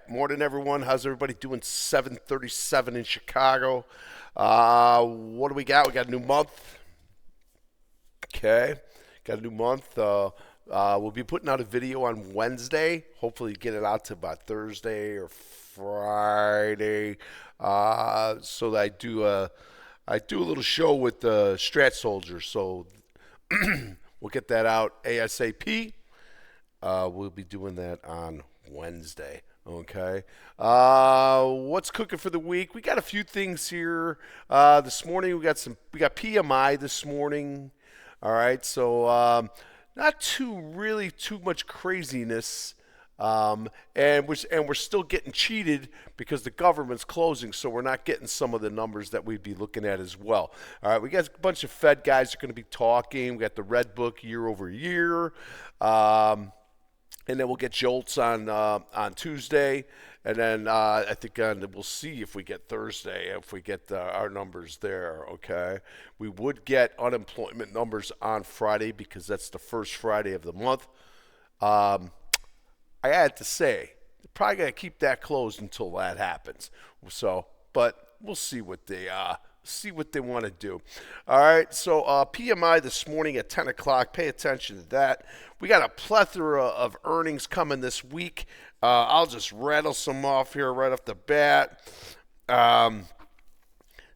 Morning, everyone. How's everybody doing? 7:37 in Chicago. What do we got? We got a new month. Okay, got a new month. We'll be putting out a video on Wednesday. Hopefully, get it out to about Thursday or Friday. So that I do a little show with the Strat Soldiers. So we'll get that out ASAP. We'll be doing that on Wednesday. Okay. What's cooking for the week? We got a few things here. This morning we got PMI this morning. All right. So not too much craziness. And we're still getting cheated because the government's closing, so we're not getting some of the numbers that we'd be looking at as well. All right, we got a bunch of Fed guys that are going to be talking. We got the Red Book year over year. And then we'll get Jolts on Tuesday, and then I think we'll see if we get Thursday, if we get our numbers there. Okay, we would get unemployment numbers on Friday because that's the first Friday of the month. I had to say, they're probably gonna keep that closed until that happens. So, but we'll see what they want to do. All right, so PMI this morning at 10 o'clock. Pay attention to that. We got a plethora of earnings coming this week. I'll just rattle some off here right off the bat.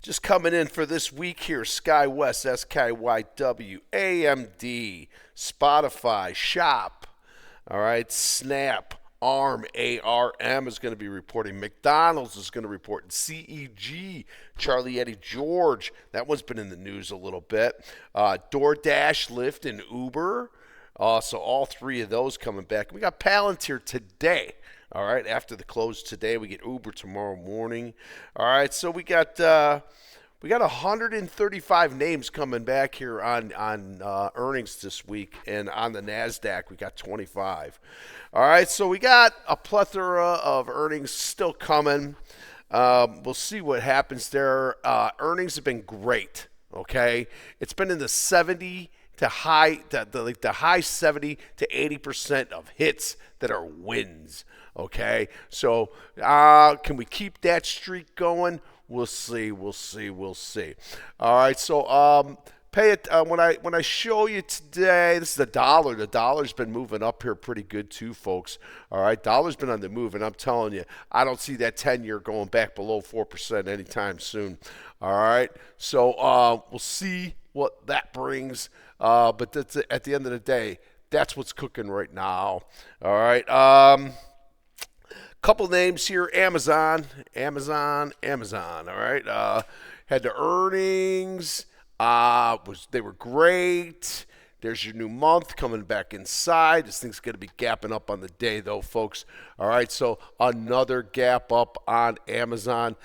Just coming in for this week here, SkyWest, SKYW, AMD, Spotify, Shop, all right, Snap, ARM, ARM is going to be reporting. McDonald's is going to report. CEG, Charlie Eddie George, that one's been in the news a little bit. DoorDash, Lyft, and Uber. So all three of those coming back. We got Palantir today. All right, after the close today, we get Uber tomorrow morning. All right, so we got 135 names coming back here on earnings this week, and on the NASDAQ, we got 25. All right, so we got a plethora of earnings still coming. We'll see what happens there. Earnings have been great, okay? It's been in the 70 to high, the high 70 to 80% of hits that are wins, okay? So can we keep that streak going? We'll see. All right. So pay it when I show you today. This is the dollar. The dollar's been moving up here pretty good too, folks. All right. Dollar's been on the move, and I'm telling you, I don't see that 10-year going back below 4% anytime soon. All right. So we'll see what that brings. But that's, at the end of the day, that's what's cooking right now. All right. Couple names here. Amazon. All right. Had the earnings. They were great. There's your new month coming back inside. This thing's going to be gapping up on the day, though, folks. All right, so another gap up on Amazon.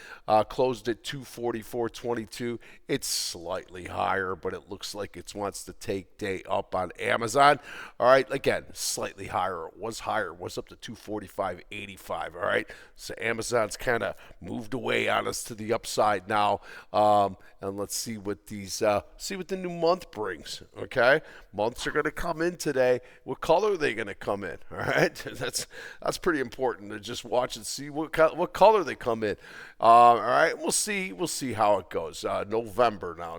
Closed at 244.22. It's slightly higher, but it looks like it wants to take day up on Amazon. All right, again, slightly higher. It was higher. It was up to 245.85. All right, so Amazon's kind of moved away on us to the upside now. And let's see what the new month brings. Okay, months are going to come in today. What color are they going to come in? All right, that's pretty important to just watch and see what color they come in. All right, we'll see how it goes. November now.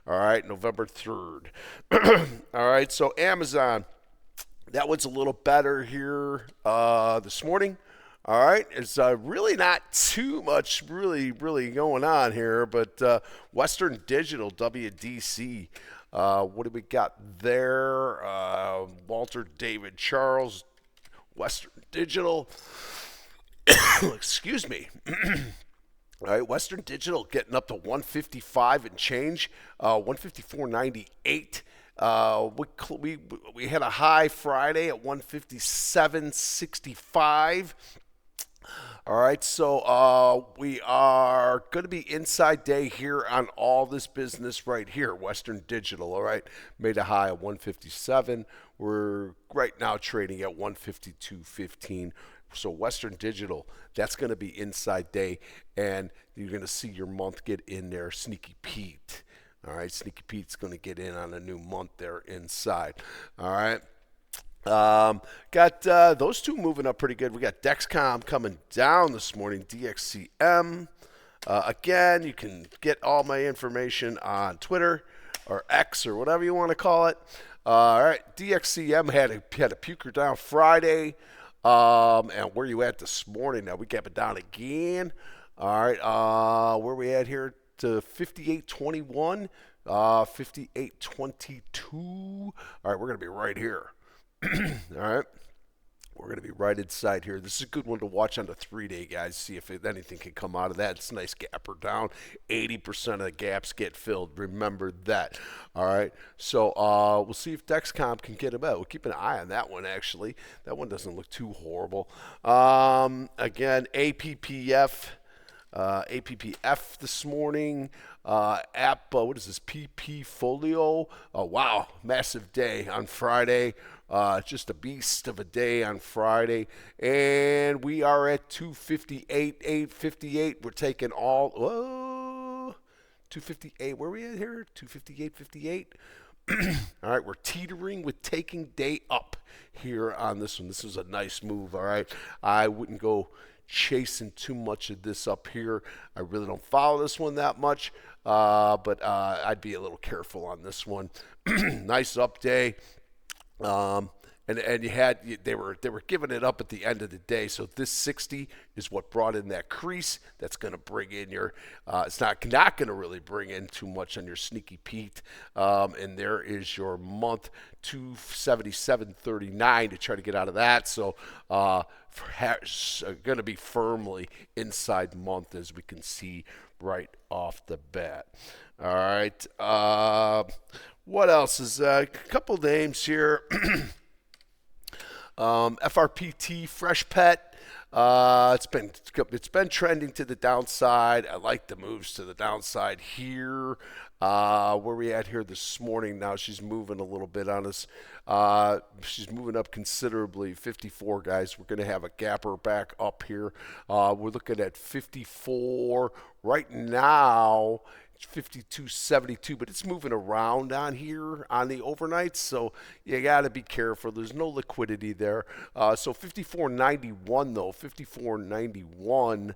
All right, November 3rd. All right, so Amazon, that one's a little better here this morning. All right, it's really not too much really going on here, but Western Digital, WDC, what do we got there? Walter David Charles, Western Digital. Excuse me. All right, Western Digital getting up to 155 and change, 154.98. We had a high Friday at 157.65. All right, so we are going to be inside day here on all this business right here. Western Digital, all right, made a high of 157. We're right now trading at 152.15. So Western Digital, that's going to be inside day, and you're going to see your month get in there. Sneaky Pete, all right, Sneaky Pete's going to get in on a new month there inside. All right. Got those two moving up pretty good. We got Dexcom coming down this morning, DXCM. Again, you can get all my information on Twitter or X or whatever you want to call it. All right, DXCM had a puker down Friday. And where you at this morning? Now we got it down again. All right, where we at here? To 58.21, 58.22. All right, we're gonna be right here. All right. We're going to be right inside here. This is a good one to watch on the 3-day, guys. See if anything can come out of that. It's a nice gapper down. 80% of the gaps get filled. Remember that. All right. So we'll see if Dexcom can get him out. We'll keep an eye on that one, actually. That one doesn't look too horrible. Again, APPF. APPF this morning. What is this? PP Folio. Oh, wow. Massive day on Friday. Just a beast of a day on Friday. And we are at 258, 858. We're taking all. Whoa. 258. Where are we at here? 258, 58. All right, we're teetering with taking day up here on this one. This is a nice move, all right? I wouldn't go chasing too much of this up here. I really don't follow this one that much, but I'd be a little careful on this one. Nice up day. And they were giving it up at the end of the day. So this 60 is what brought in that crease. That's going to bring in your. It's not going to really bring in too much on your sneaky Pete. And there is your month 277.39 to try to get out of that. So going to be firmly inside month, as we can see right off the bat. All right. What else is a couple names here? FRPT Fresh Pet. It's been trending to the downside. I like the moves to the downside here. Where we at here this morning? Now she's moving a little bit on us. She's moving up considerably. 54, guys. We're going to have a gapper back up here. We're looking at 54 right now. 52.72, but it's moving around on here on the overnight, so you got to be careful. There's no liquidity there. So 54.91 though, 54.91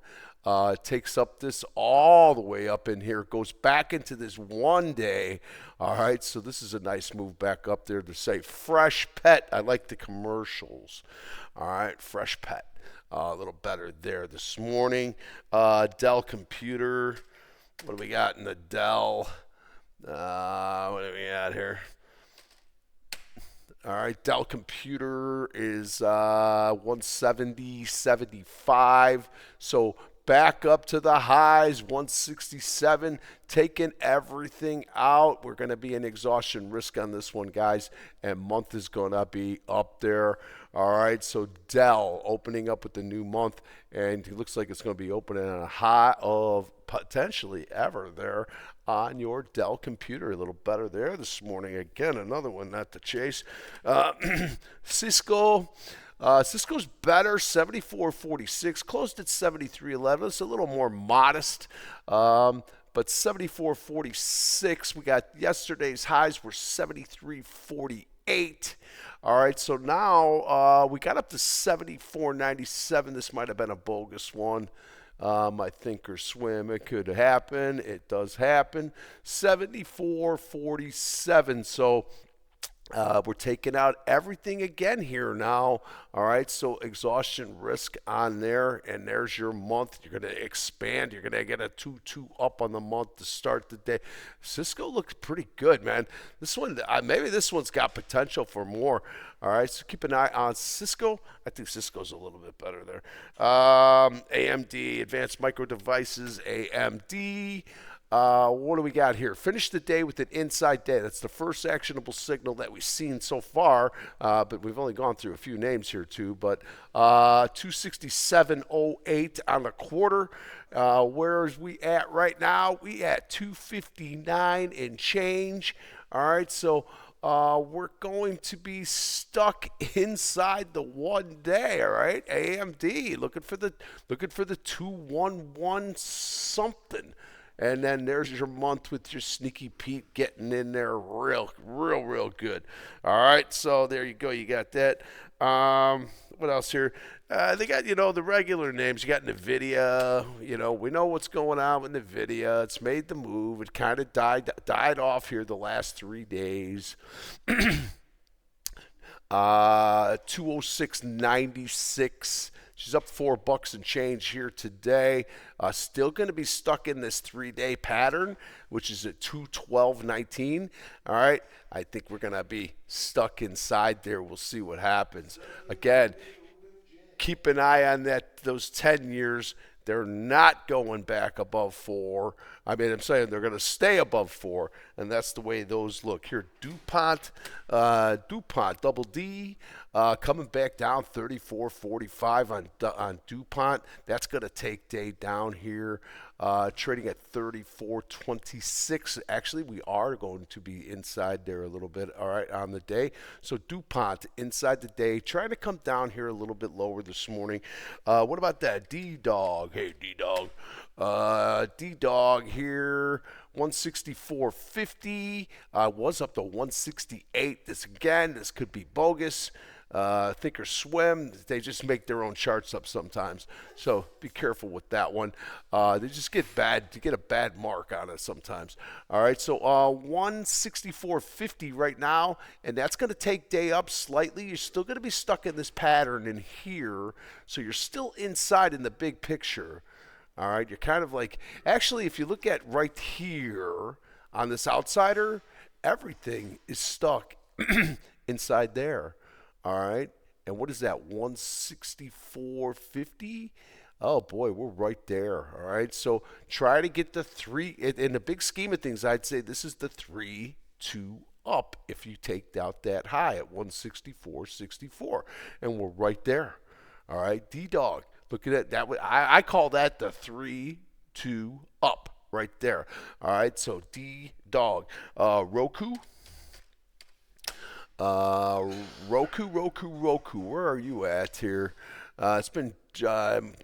takes up this all the way up in here, goes back into this 1 day. All right, so this is a nice move back up there to say Fresh Pet. I like the commercials. All right, Fresh Pet. A little better there this morning. Dell Computer. What do we got in the Dell? What do we got here? All right, Dell Computer is 170.75. So back up to the highs, 167. Taking everything out. We're going to be in exhaustion risk on this one, guys. And month is going to be up there. All right, so Dell opening up with the new month. And it looks like it's going to be opening on a high of potentially ever there on your Dell Computer. A little better there this morning. Again, another one not to chase. Cisco. Cisco's better, 74.46, closed at 73.11. It's a little more modest, but 74.46. We got yesterday's highs were 73.48. All right, so now we got up to 74.97. This might have been a bogus one. I think or swim. It could happen. It does happen. 74.47. So we're taking out everything again here now. All right, so exhaustion risk on there, and there's your month. You're going to expand. You're going to get a 2-2 up on the month to start the day. Cisco looks pretty good, man. This one, maybe this one's got potential for more. All right, so keep an eye on Cisco. I think Cisco's a little bit better there. AMD, Advanced Micro Devices, AMD. What do we got here? Finish the day with an inside day. That's the first actionable signal that we've seen so far, but we've only gone through a few names here too. But 267.08 on the quarter. Where's we at right now? We at 259 and change. All right, so we're going to be stuck inside the 1 day. All right, AMD looking for the 211 something. And then there's your month with your Sneaky Pete getting in there real good. All right, so there you go. You got that. What else here? They got, the regular names. You got NVIDIA. We know what's going on with NVIDIA. It's made the move. It kind of died off here the last 3 days. 206.96. She's up $4 and change here today. Still going to be stuck in this 3-day pattern, which is at 212.19. All right. I think we're going to be stuck inside there. We'll see what happens. Again, keep an eye on those 10 years. They're not going back above 4. I'm saying they're going to stay above 4, and that's the way those look. Here, DuPont, Double D, coming back down 34.45 on DuPont. That's going to take day down here, trading at 34.26. Actually, we are going to be inside there a little bit, all right, on the day. So DuPont inside the day, trying to come down here a little bit lower this morning. What about that D-Dog? Hey, D-Dog. D-Dog here, 164.50. Was up to 168. This could be bogus. Think or Swim, they just make their own charts up sometimes. So be careful with that one. They just get a bad mark on it sometimes. All right, so 164.50 right now, and that's going to take day up slightly. You're still going to be stuck in this pattern in here, so you're still inside in the big picture. All right, you're kind of like, actually, if you look at right here on this outsider, everything is stuck inside there. All right, and what is that, 164.50? Oh boy, we're right there. All right, so try to get the 3. In the big scheme of things, I'd say this is the 3-2 up if you take out that high at 164.64, and we're right there. All right, D-Dog. Look at that. I call that the 3-2 up right there. All right, so D-Dog. Roku. Roku. Where are you at here? It's been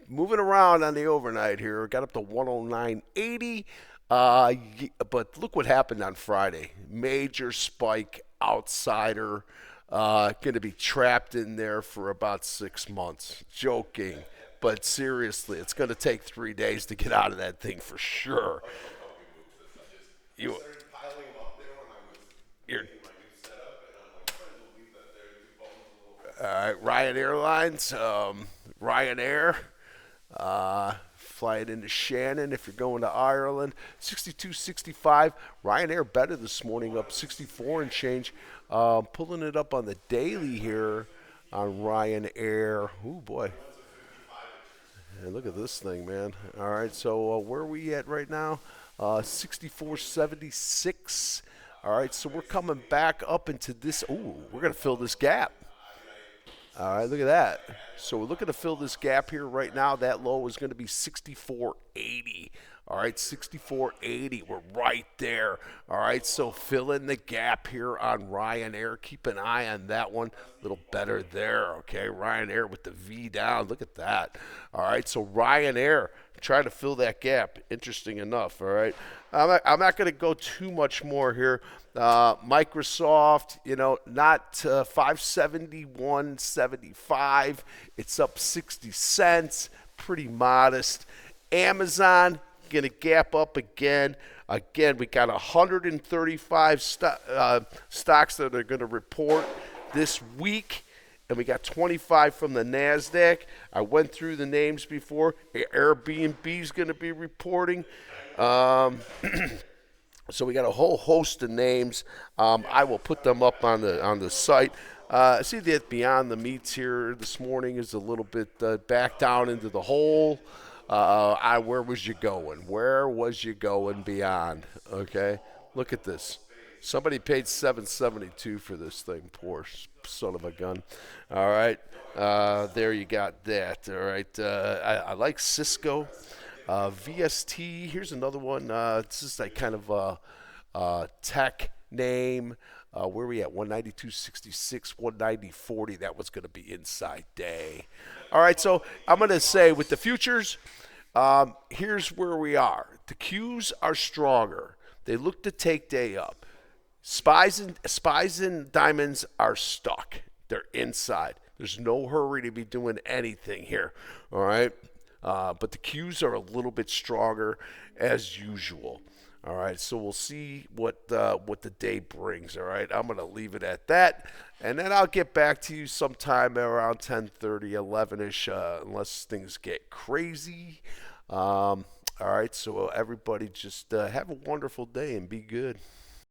moving around on the overnight here. Got up to 109.80. But look what happened on Friday. Major spike, outsider. Going to be trapped in there for about 6 months. Joking. But seriously, it's going to take 3 days to get out of that thing for sure. You're all right, Ryan Airlines, Ryanair, flying into Shannon if you're going to Ireland. 62.65. Ryanair better this morning, up 64 and change. Pulling it up on the daily here on Ryanair. Oh boy. And look at this thing, man. All right, so where are we at right now? 64.76. All right, so we're coming back up into this. Ooh, we're going to fill this gap. All right, look at that. So we're looking to fill this gap here right now. That low is going to be 64.80. All right, 64.80. We're right there. All right, so fill in the gap here on Ryanair. Keep an eye on that one. A little better there, okay? Ryanair with the V down. Look at that. All right, so Ryanair, try to fill that gap. Interesting enough, all right? I'm not going to go too much more here. Microsoft, not 571.75. It's up 60 cents. Pretty modest. Amazon going to gap up again. Again, we got 135 stocks that are going to report this week, and we got 25 from the NASDAQ. I went through the names before. Airbnb is going to be reporting. So we got a whole host of names. I will put them up on the site. See that Beyond the Meats here this morning is a little bit back down into the hole. Where was you going? Where was you going Beyond? Okay, look at this. Somebody paid $7.72 for this thing. Poor son of a gun. All right, there you got that. All right, I like Cisco. VST. Here's another one. It's just like kind of a tech name. Where are we at? 192.66, 190.40. That was going to be inside day. All right, so I'm going to say with the futures, here's where we are. The Qs are stronger. They look to take day up. Spies and diamonds are stuck. They're inside. There's no hurry to be doing anything here. All right. But the Qs are a little bit stronger as usual. All right, so we'll see what the day brings. All right, I'm gonna leave it at that, and then I'll get back to you sometime around 10:30, 11ish, unless things get crazy. All right, so everybody just have a wonderful day and be good.